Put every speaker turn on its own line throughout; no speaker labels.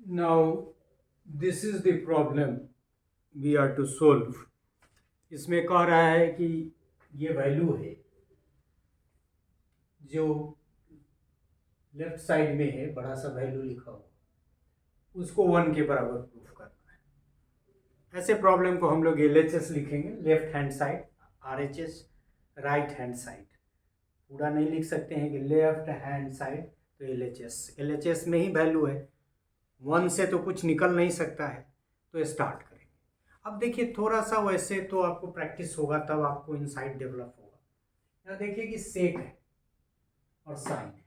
Now, this is the problem we are to solve. इसमें कह रहा है कि ये वैल्यू है जो लेफ्ट साइड में है, बड़ा सा वैल्यू लिखा हुआ, उसको 1 के बराबर प्रूफ करना है। ऐसे प्रॉब्लम को हम लोग LHS लिखेंगे, left hand side, RHS right hand side. पूरा नहीं लिख सकते हैं कि लेफ्ट हैंड साइड, तो LHS में ही वैल्यू है, 1 से तो कुछ निकल नहीं सकता है। तो स्टार्ट करेंगे। अब देखिए, थोड़ा सा वैसे तो आपको प्रैक्टिस होगा तब आपको इनसाइट डेवलप होगा। यहाँ देखिए कि सेक है और साइन है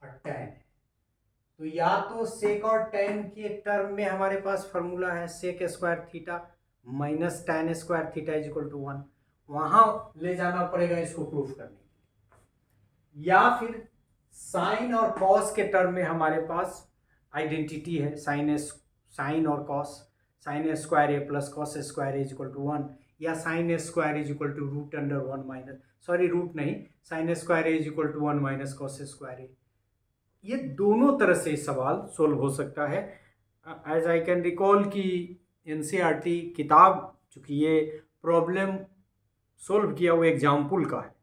और टैन है, तो या तो सेक और टैन के टर्म में हमारे पास फॉर्मूला है sec square theta minus tan square theta is equal to 1, वहां ले जाना पड़ेगा इसको प्रूफ करने के लिए। या फिर साइन और कॉस के टर्म में हमारे पास आइडेंटिटी है, साइन और cos, sine square A plus cos square is equal to 1, या sine square is equal to root under 1 minus, sorry root नहीं, sine square is equal to 1 minus cos square A. ये दोनों तरह से सवाल solve हो सकता है। एज आई कैन रिकॉल कि NCERT किताब, चूँकि ये प्रॉब्लम सोल्व किया हुआ एग्जाम्पल का है,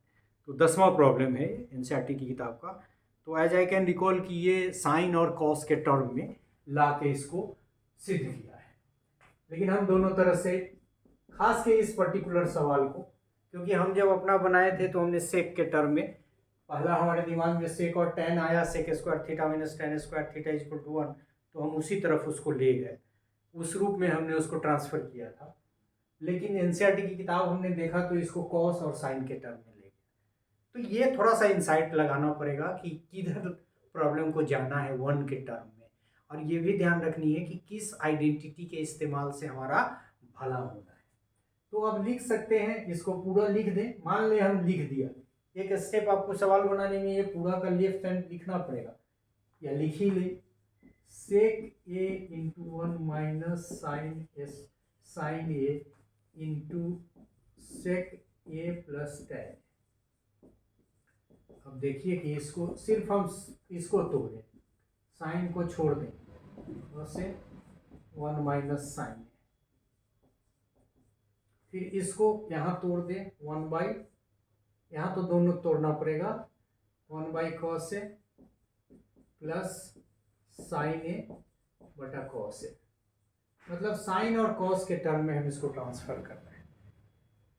तो 10वां प्रॉब्लम है NCERT की किताब का। तो एज आई कैन रिकॉल कि ये साइन और कॉस के टर्म में ला के इसको सिद्ध किया है। लेकिन हम दोनों तरह से, खास के इस पर्टिकुलर सवाल को, क्योंकि हम जब अपना बनाए थे तो हमने सेक के टर्म में, पहला हमारे दिमाग में सेक और टैन आया, sec square theta minus tan square theta is equal to 1, तो हम उसी तरफ उसको ले गए, उस रूप में हमने उसको ट्रांसफर किया था। लेकिन NCERT की किताब हमने देखा तो इसको कॉस और साइन के टर्म में ले गया। तो ये थोड़ा सा इंसाइट लगाना पड़ेगा कि किधर प्रॉब्लम को जाना है 1 के टर्म में, और ये भी ध्यान रखनी है कि किस आइडेंटिटी के इस्तेमाल से हमारा भला होना है। तो अब लिख सकते हैं, इसको पूरा लिख दें। मान ले हम लिख दिया, एक स्टेप आपको सवाल बनाने में ये पूरा का लेफ्ट हैंड लिखना पड़ेगा, या लिख ही ले, सेक ए इंटू 1 माइनस साइन ए इंटू सेक ए प्लस टैन। अब देखिए कि इसको सिर्फ हम इसको तोड़ दें, साइन को छोड़ दें, और से 1 माइनस साइन, फिर इसको यहाँ तोड़ दें 1 बाई, यहाँ तो दोनों तोड़ना पड़ेगा, 1 by cos A plus sine A बटा कॉस ए, मतलब साइन और कॉस के टर्म में हम इसको ट्रांसफर कर रहे हैं।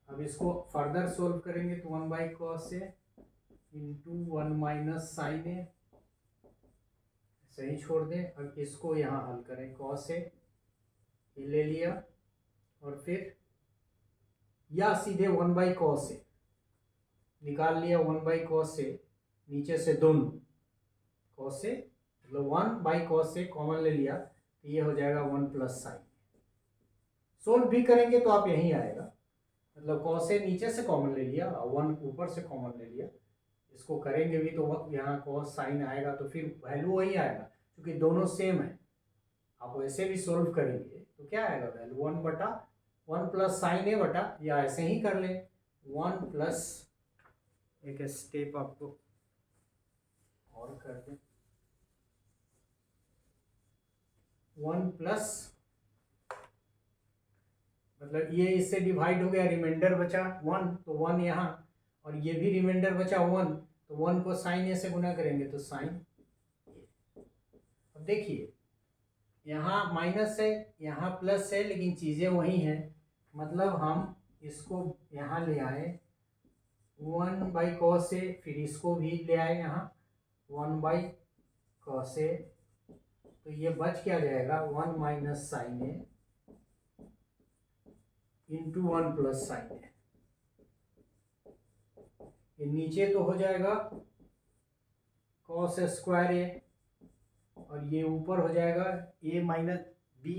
अब इसको फर्दर सोल्व करेंगे तो 1 by cos A into 1 minus sine A, सही छोड़ दें। अब इसको यहाँ हल करें, कॉस ए ले लिया, और फिर या सीधे 1 बाई कॉस ए निकाल लिया, 1 बाई कॉस ए, नीचे से दोनों कॉस ए, मतलब 1 बाई कॉस ए कॉमन ले लिया, तो ये हो जाएगा 1 प्लस साइन। सोल्व भी करेंगे तो आप यहीं आएगा, मतलब कॉस ए नीचे से कॉमन ले लिया और 1 ऊपर से कॉमन ले लिया, इसको करेंगे भी तो यहाँ कॉस साइन आएगा, तो फिर वैल्यू वही आएगा, क्योंकि दोनों सेम है। आप वैसे भी सोल्व करेंगे तो क्या आएगा वैल्यू, 1 बटा 1 प्लस साइन ए बटा, या ऐसे ही कर लें 1 प्लस, एक स्टेप आपको और कर दें, 1 प्लस, मतलब ये इससे डिवाइड हो गया, रिमाइंडर बचा 1, तो 1 यहाँ, और ये भी रिमाइंडर बचा 1, तो 1 को साइन ए से गुना करेंगे तो साइन ए। अब देखिए यहाँ माइनस है, यहाँ प्लस है, लेकिन चीज़ें वही हैं, मतलब हम इसको यहाँ ले आए 1 बाई कॉस ए, फिर इसको भी ले आए यहाँ 1 बाई कॉस ए, तो ये बच क्या जाएगा 1 माइनस साइन ए इंटू 1 प्लस साइन ए। ये नीचे तो हो जाएगा कॉस स्क्वायर ए, और ये ऊपर हो जाएगा A minus B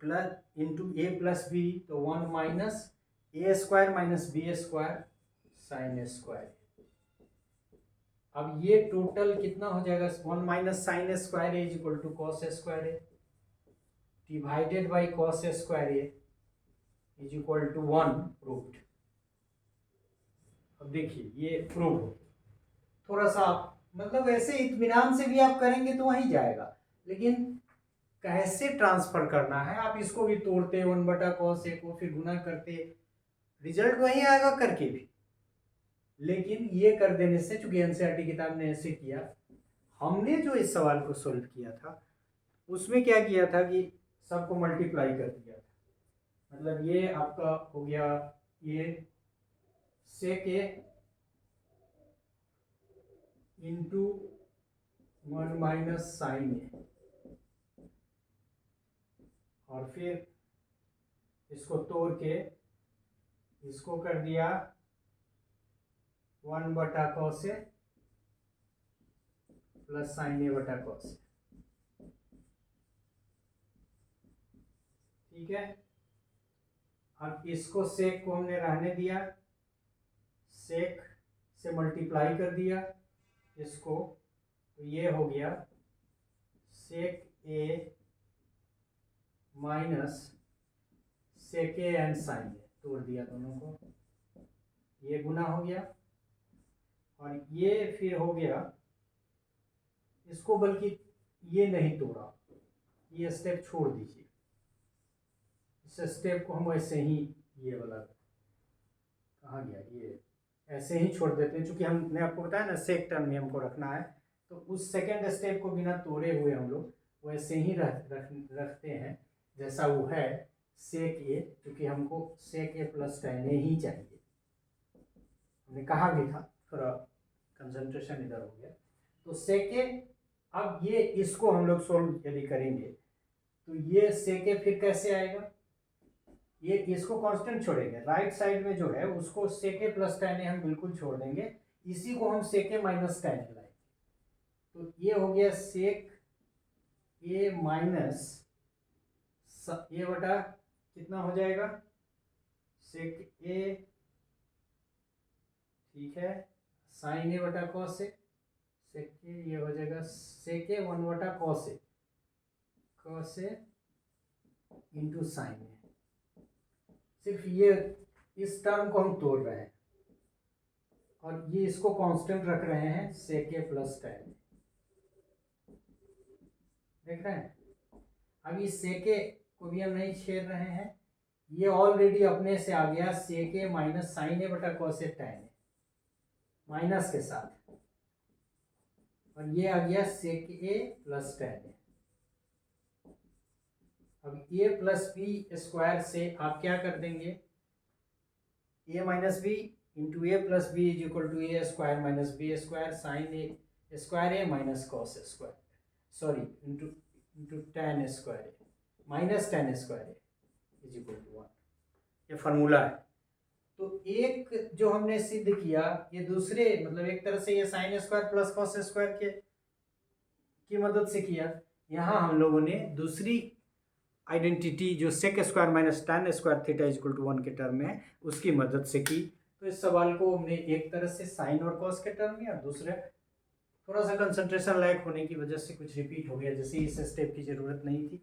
plus into A plus B, तो 1 minus A square minus B square sine square. अब ये टोटल कितना हो जाएगा, 1 minus sine square A is equal to cos square A divided by cos square A is equal to 1 proved. अब देखिए ये prove हो, थोड़ा सा मतलब ऐसे इत्मीनान से भी आप करेंगे तो वहीं जाएगा, लेकिन कैसे ट्रांसफर करना है, आप इसको भी तोड़ते 1/cos A को, फिर गुना करते, रिजल्ट वही आएगा करके भी। लेकिन ये कर देने से, चूंकि एनसीईआरटी किताब ने ऐसे किया, हमने जो इस सवाल को सोल्व किया था उसमें क्या किया था कि सबको मल्टीप्लाई कर दिया था। मतलब ये आपका हो गया ये सेक ए इंटू 1 माइनस साइन ए, और फिर इसको तोड़ के इसको कर दिया 1/cos A plus sine A बटा cos A। ठीक है, अब इसको सेक को हमने रहने दिया, सेक से मल्टीप्लाई कर दिया इसको, तो ये हो गया sec A minus sec A and sine A, तोड़ दिया दोनों को, ये गुना हो गया, और ये फिर हो गया इसको, बल्कि ये नहीं तोड़ा, ये स्टेप छोड़ दीजिए, इस स्टेप को हम ऐसे ही, ये वाला कहाँ गया, ये ऐसे ही छोड़ देते हैं, क्योंकि हमने आपको बताया ना सेक टर्म में हमको रखना है, तो उस सेकेंड स्टेप को बिना तोड़े हुए हम लोग वैसे ही रखते हैं जैसा वो है सेक ए, क्योंकि हमको सेक ए प्लस tan A ही चाहिए, हमने कहा भी था, थोड़ा कंसंट्रेशन इधर हो गया। तो सेक ए, अब ये इसको हम लोग सोल्व यदि करेंगे तो ये सेक ए फिर कैसे आएगा, ये इसको कांस्टेंट छोड़ेंगे, राइट साइड में जो है उसको सेक ए प्लस tan A हम बिल्कुल छोड़ देंगे, इसी को हम सेक ए माइनस tan A लाएंगे, तो ये हो गया सेक ए माइनस ए बटा कितना हो जाएगा सेक ए, ठीक है, साइन ए बटा कॉस ए, सेक ए ये हो जाएगा sec A 1/cos A, cos A into sine A. सिर्फ ये इस टर्म को हम तोड़ रहे हैं और ये इसको कांस्टेंट रख रहे हैं सेक ए प्लस tan, देख रहे हैं। अब इस सेक ए को भी हम नहीं छेड़ रहे हैं, ये ऑलरेडी अपने से आ गया sec A minus sine A बटा cos A tan A minus के साथ, और ये आ गया sec A plus tan A। अब ए प्लस बी स्क्वायर से आप क्या कर देंगे, A minus B into A plus B is equal to A square minus B square sine A square A minus cos square, sorry into tan square A minus tan square A is equal to 1, ये formula है। तो एक जो हमने सिद्ध किया, ये दूसरे मतलब एक तरह से ये sine square plus cos square के की मदद से किया, यहाँ हम लोगों ने दूसरी आइडेंटिटी जो sec square minus tan square theta is equal to 1 के टर्म में है उसकी मदद से की। तो इस सवाल को हमने एक तरह से साइन और कॉस के टर्म में, और दूसरे थोड़ा सा कंसंट्रेशन लैक होने की वजह से कुछ रिपीट हो गया, जैसे इस स्टेप की जरूरत नहीं थी,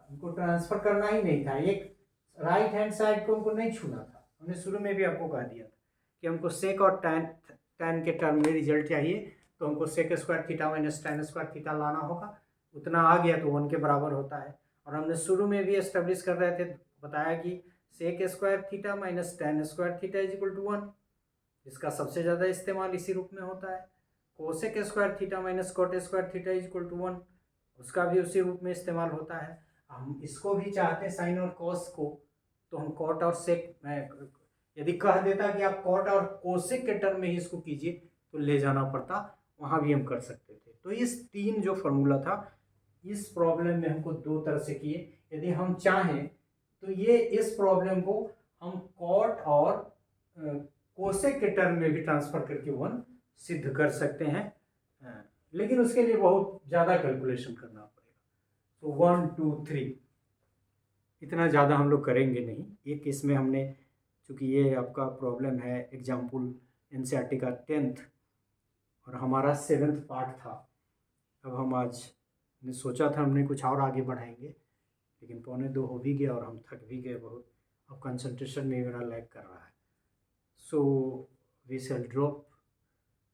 हमको ट्रांसफर करना ही नहीं था, एक राइट हैंड साइड को हमको नहीं छूना था। हमने शुरू में भी आपको कह दिया था कि हमको सेक और tan के टर्म में रिजल्ट चाहिए, तो हमको sec square theta minus tan square theta लाना होगा, उतना आ गया तो 1 के बराबर होता है। और हमने शुरू में भी एस्टेब्लिश कर रहे थे, बताया कि sec square theta minus tan square theta is equal to 1, जिसका सबसे ज़्यादा इस्तेमाल इसी रूप में होता है। Cosec square theta minus cot square theta is equal to 1, उसका भी उसी रूप में इस्तेमाल होता है। हम इसको भी चाहते हैं साइन और कॉस को, तो हम कॉट और सेक, यदि कह देता कि आप कॉट और कोसेक के टर्म में ही इसको कीजिए तो ले जाना पड़ता, वहाँ भी हम कर सकते थे। तो इस 3 जो फॉर्मूला था, इस प्रॉब्लम में हमको 2 तरह से किए। यदि हम चाहें तो ये इस प्रॉब्लम को हम कॉट और कोसेक के टर्म में भी ट्रांसफर करके 1 सिद्ध कर सकते हैं, लेकिन उसके लिए बहुत ज़्यादा कैलकुलेशन करना पड़ेगा। तो 1 2 3 इतना ज़्यादा हम लोग करेंगे नहीं। एक इसमें हमने, चूँकि ये आपका प्रॉब्लम है एग्जाम्पल एनसीईआरटी का 10th और हमारा 7th पार्ट था, अब हम आज ने सोचा था हमने कुछ और आगे बढ़ाएंगे, लेकिन 1:45 हो भी गया और हम थक भी गए बहुत, अब कंसंट्रेशन में मेरा लैग कर रहा है। So we shall drop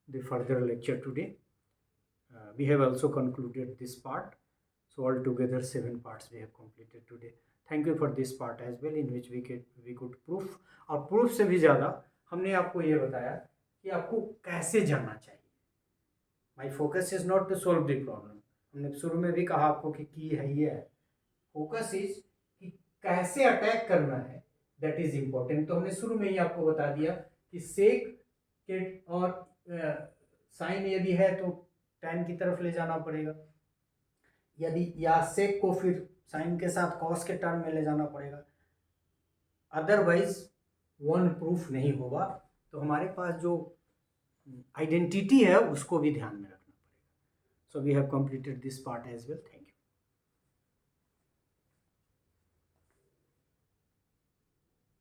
the further lecture today. We have also concluded this part. So altogether 7 parts we have completed today. Thank you for this part as well, in which we could proof. और proof से भी ज़्यादा हमने आपको ये बताया कि आपको कैसे जानना चाहिए. My focus is not to solve the problem. हमने शुरू में भी कहा आपको कि की है ये है. फोकस इज कि कैसे अटैक करना है, दैट इज इम्पोर्टेंट. तो हमने शुरू में ही आपको बता दिया कि सेक के और साइन यदि है तो tan की तरफ ले जाना पड़ेगा, यदि या सेक को फिर साइन के साथ कॉस के टर्म में ले जाना पड़ेगा. अदरवाइज वन प्रूफ नहीं होगा. तो हमारे पास जो आइडेंटिटी है उसको भी ध्यान में रखना पड़ेगा. So we have completed this part as well. Thank you.